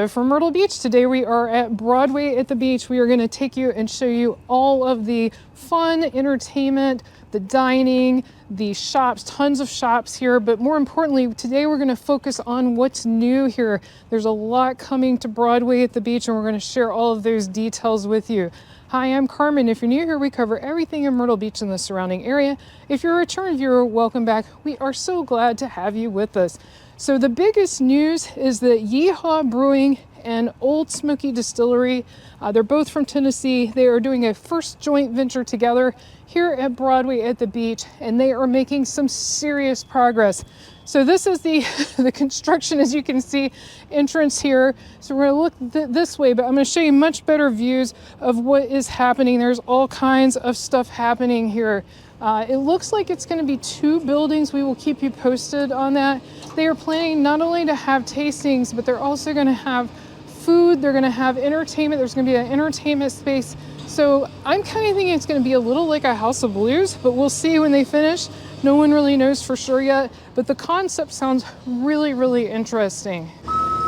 Hello from Myrtle Beach. Today we are at Broadway at the beach. We are going to take you and show you all of the fun entertainment, the dining, the shops, tons of shops here. But more importantly, today we're going to focus on what's new here. There's a lot coming to Broadway at the beach, and we're going to share all of those details with you. Hi, I'm Carmen. If you're new here, we cover everything in Myrtle Beach and the surrounding area. If you're a return viewer, welcome back. We are so glad to have you with us. So the biggest news is that Yeehaw Brewing and Old Smoky Distillery, they're both from Tennessee. They are doing a first joint venture together here at Broadway at the beach, and they are making some serious progress. So this is the construction, as you can see, entrance here. So we're going to look this way, but I'm going to show you much better views of what is happening. There's all kinds of stuff happening here. It looks like it's going to be 2 buildings. We will keep you posted on that. They are planning not only to have tastings, but they're also going to have food. They're going to have entertainment. There's going to be an entertainment space. So I'm kind of thinking it's going to be a little like a House of Blues, but we'll see when they finish. No one really knows for sure yet, but the concept sounds really, really interesting.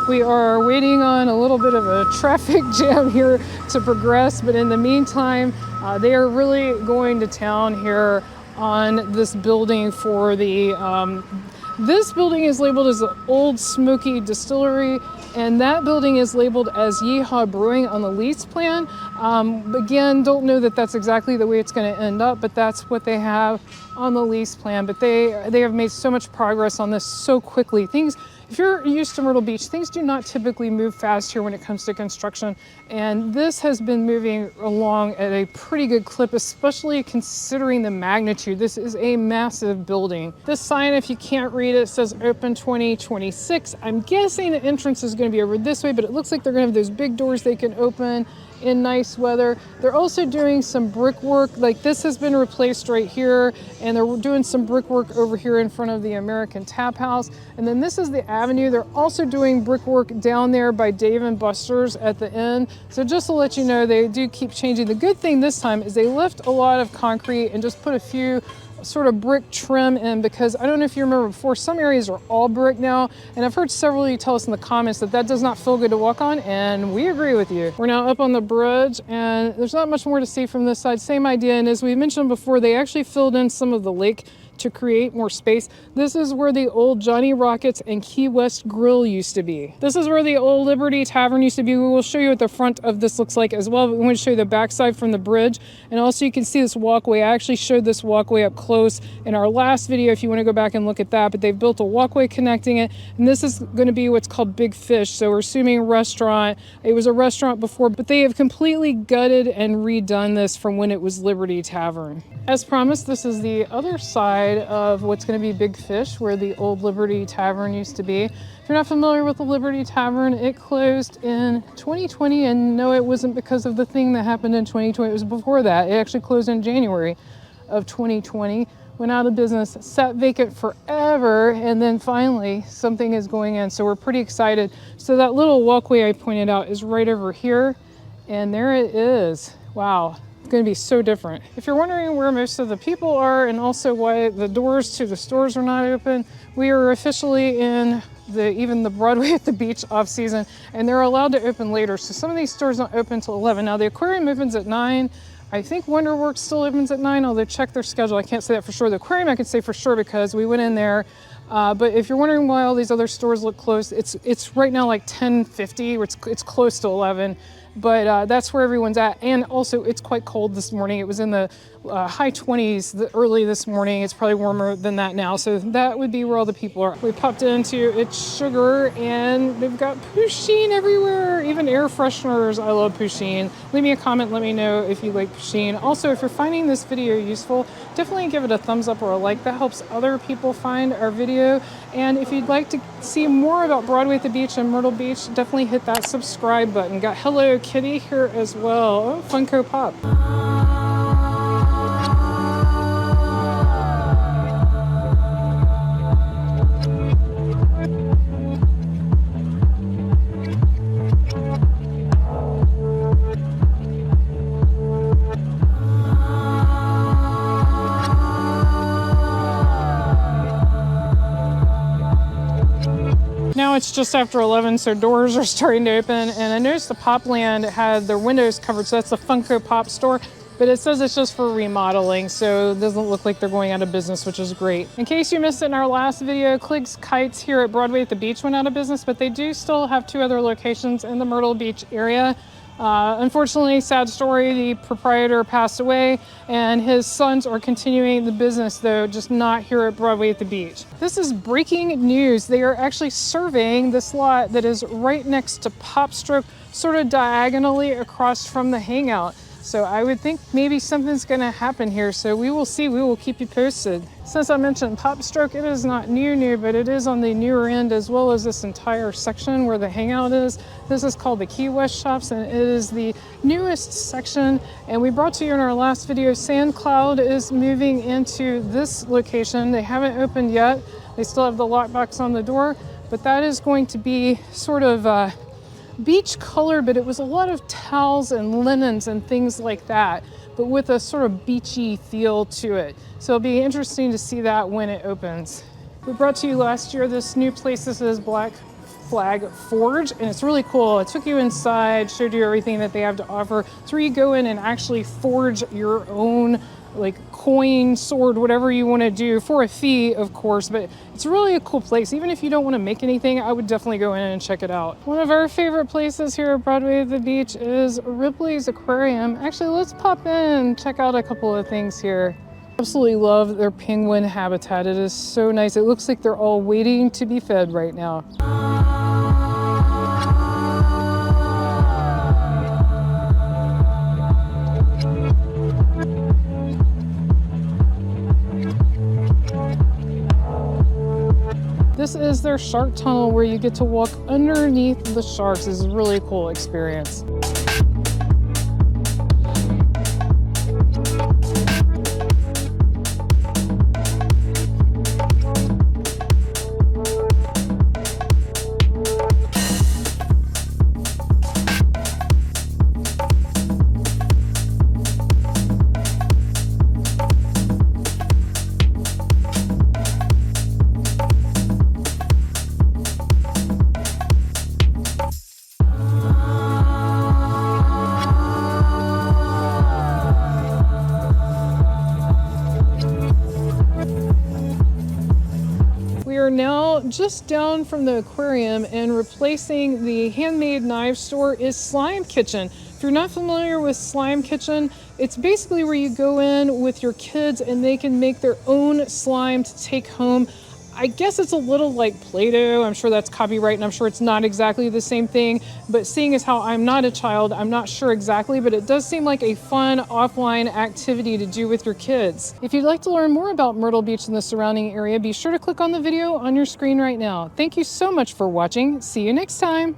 We are waiting on a little bit of a traffic jam here to progress, but in the meantime, they are really going to town here on this building for the, this building is labeled as the Old Smoky Distillery, and that building is labeled as Yeehaw Brewing on the lease plan. Again, don't know that that's exactly the way it's going to end up, but that's what they have on the lease plan. But they have made so much progress on this so quickly. If you're used to Myrtle Beach, things do not typically move fast here when it comes to construction, and this has been moving along at a pretty good clip, especially considering the magnitude. This is a massive building. This sign, if you can't read it, says open 2026. I'm guessing the entrance is going to be over this way, but it looks like they're going to have those big doors they can open in nice weather. They're also doing some brickwork, like this has been replaced right here, and they're doing some brickwork over here in front of the American Tap House. And then this is the avenue. They're also doing brickwork down there by Dave & Buster's at the end. So just to let you know, they do keep changing. The good thing this time is they left a lot of concrete and just put a few sort of brick trim in, because I don't know if you remember before, some areas are all brick now, and I've heard several of you tell us in the comments that that does not feel good to walk on, and we agree with you. We're now up on the bridge, and there's not much more to see from this side. Same idea, and as we mentioned before, they actually filled in some of the lake to create more space. This is where the old Johnny Rockets and Key West Grill used to be. This is where the old Liberty Tavern used to be. We will show you what the front of this looks like as well. But we want to show you the backside from the bridge. And also you can see this walkway. I actually showed this walkway up close in our last video if you want to go back and look at that. But they've built a walkway connecting it. And this is going to be what's called Big Fish. So we're assuming a restaurant. It was a restaurant before, but they have completely gutted and redone this from when it was Liberty Tavern. As promised, this is the other side of what's going to be Big Fish, where the old Liberty Tavern used to be. If you're not familiar with the Liberty Tavern, it closed in 2020, and no, it wasn't because of the thing that happened in 2020. It was before that. It actually closed in January of 2020, went out of business, sat vacant forever, and then finally something is going in. So we're pretty excited. So that little walkway I pointed out is right over here, and there it is. Wow. It's going to be so different. If you're wondering where most of the people are and also why the doors to the stores are not open, we are officially in even the Broadway at the beach off season, and they're allowed to open later. So some of these stores don't open until 11. Now the Aquarium opens at 9. I think WonderWorks still opens at 9, although check their schedule. I can't say that for sure. The Aquarium I can say for sure because we went in there. But if you're wondering why all these other stores look closed, it's right now like 10:50, or it's close to 11. But that's where everyone's at. And also, it's quite cold this morning. It was in the high 20s early this morning. It's probably warmer than that now. So that would be where all the people are. We popped into It's Sugar, and they've got poutine everywhere, even air fresheners. I love poutine. Leave me a comment. Let me know if you like poutine. Also, if you're finding this video useful, definitely give it a thumbs up or a like. That helps other people find our video. And if you'd like to see more about Broadway at the beach and Myrtle Beach, definitely hit that subscribe button. Got Hello Kitty here as well. Oh, Funko Pop. Now it's just after 11, so doors are starting to open. And I noticed the Popland had their windows covered, so that's the Funko Pop store. But it says it's just for remodeling, so it doesn't look like they're going out of business, which is great. In case you missed it in our last video, Clig's Kites here at Broadway at the beach went out of business, but they do still have 2 other locations in the Myrtle Beach area. Unfortunately, sad story, the proprietor passed away and his sons are continuing the business, though just not here at Broadway at the beach. This is breaking news. They are actually surveying this lot that is right next to PopStroke, sort of diagonally across from the Hangout. So I would think maybe something's gonna happen here. So we will see, we will keep you posted. Since I mentioned PopStroke, it is not new, but it is on the newer end, as well as this entire section where the Hangout is. This is called the Key West Shops, and it is the newest section. And we brought to you in our last video, SandCloud is moving into this location. They haven't opened yet. They still have the lockbox on the door, but that is going to be sort of beach color, but it was a lot of towels and linens and things like that, but with a sort of beachy feel to it. So it'll be interesting to see that when it opens. We brought to you last year this new place. This is Black Flag Forge, and it's really cool. It took you inside, showed you everything that they have to offer. It's where you go in and actually forge your own like coin, sword, whatever you want to do, for a fee, of course, but it's really a cool place. Even if you don't want to make anything, I would definitely go in and check it out. One of our favorite places here at Broadway at the beach is Ripley's Aquarium. Actually, let's pop in and check out a couple of things here. Absolutely love their penguin habitat. It is so nice. It looks like they're all waiting to be fed right now. This is their shark tunnel where you get to walk underneath the sharks. This is a really cool experience. Now just down from the aquarium, and replacing the handmade knife store is Slime Kitchen. If you're not familiar with Slime Kitchen, it's basically where you go in with your kids and they can make their own slime to take home. I guess it's a little like Play-Doh. I'm sure that's copyright and I'm sure it's not exactly the same thing, but seeing as how I'm not a child, I'm not sure exactly, but it does seem like a fun offline activity to do with your kids. If you'd like to learn more about Myrtle Beach and the surrounding area, be sure to click on the video on your screen right now. Thank you so much for watching. See you next time.